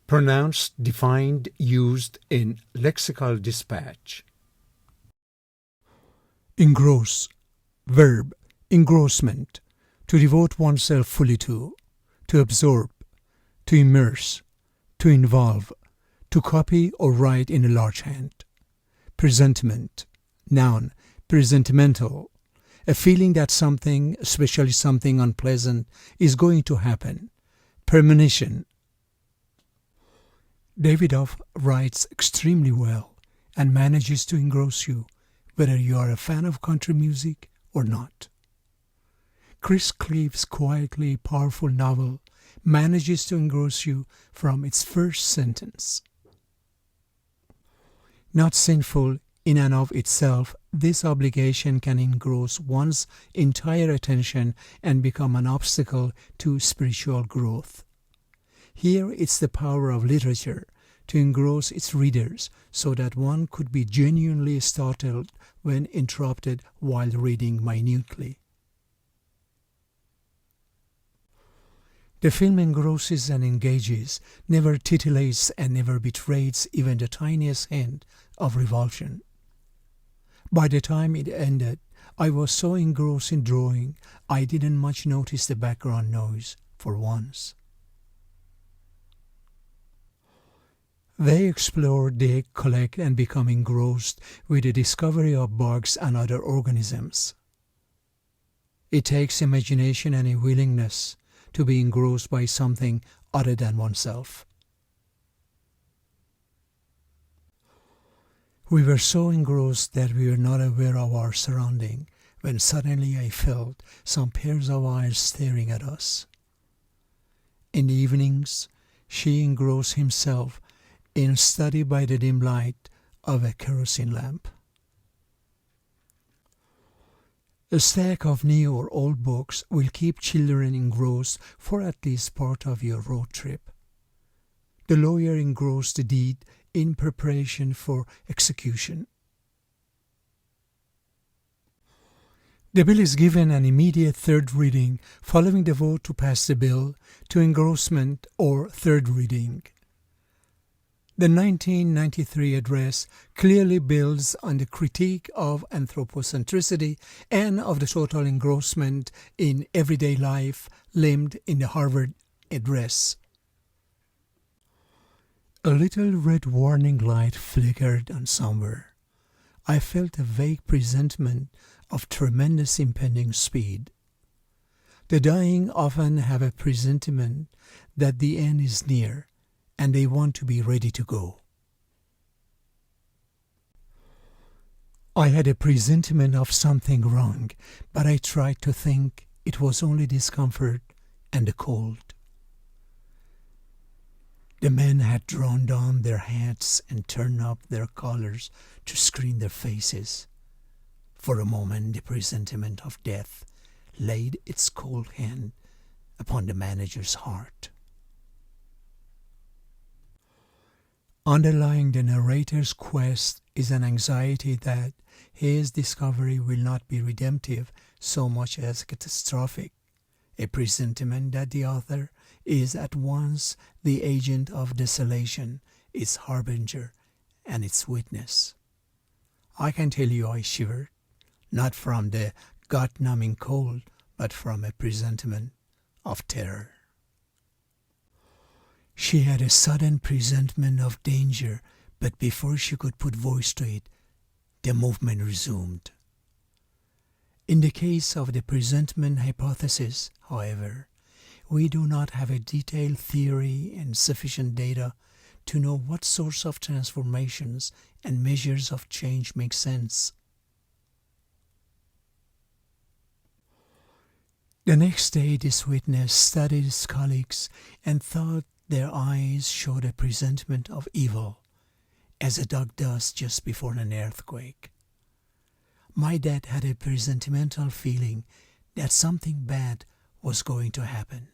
Pronounced, defined, used in lexical dispatch. Engross. Verb. Engrossment. To devote oneself fully to absorb, to immerse, to involve, to copy or write in a large hand. Presentiment. Noun. Presentimental. A feeling that something, especially something unpleasant, is going to happen. Premonition. Davidoff writes extremely well and manages to engross you, whether you are a fan of country music or not. Chris Cleave's quietly powerful novel manages to engross you from its first sentence. Not sinful in and of itself, this obligation can engross one's entire attention and become an obstacle to spiritual growth. Here it's the power of literature to engross its readers so that one could be genuinely startled when interrupted while reading minutely. The film engrosses and engages, never titillates and never betrays even the tiniest hint of revulsion. By the time it ended, I was so engrossed in drawing, I didn't much notice the background noise for once. They explore, dig, collect, and become engrossed with the discovery of bugs and other organisms. It takes imagination and a willingness to be engrossed by something other than oneself. We were so engrossed that we were not aware of our surrounding when suddenly I felt some pairs of eyes staring at us. In the evenings, she engrossed himself in study by the dim light of a kerosene lamp. A stack of new or old books will keep children engrossed for at least part of your road trip. The lawyer engrossed the deed in preparation for execution. The bill is given an immediate third reading following the vote to pass the bill to engrossment or third reading. The 1993 address clearly builds on the critique of anthropocentricity and of the total engrossment in everyday life limned in the Harvard address. A little red warning light flickered on somewhere. I felt a vague presentiment of tremendous impending speed. The dying often have a presentiment that the end is near, and they want to be ready to go. I had a presentiment of something wrong, but I tried to think it was only discomfort and the cold. The men had drawn down their hats and turned up their collars to screen their faces. For a moment the presentiment of death laid its cold hand upon the manager's heart. Underlying the narrator's quest is an anxiety that his discovery will not be redemptive so much as catastrophic, a presentiment that the author is at once the agent of desolation, its harbinger, and its witness. I can tell you I shivered, not from the gut-numbing cold, but from a presentiment of terror. She had a sudden presentiment of danger, but before she could put voice to it, the movement resumed. In the case of the presentiment hypothesis, however, we do not have a detailed theory and sufficient data to know what sorts of transformations and measures of change make sense. The next day this witness studied his colleagues and thought their eyes showed a presentiment of evil, as a dog does just before an earthquake. My dad had a presentimental feeling that something bad was going to happen.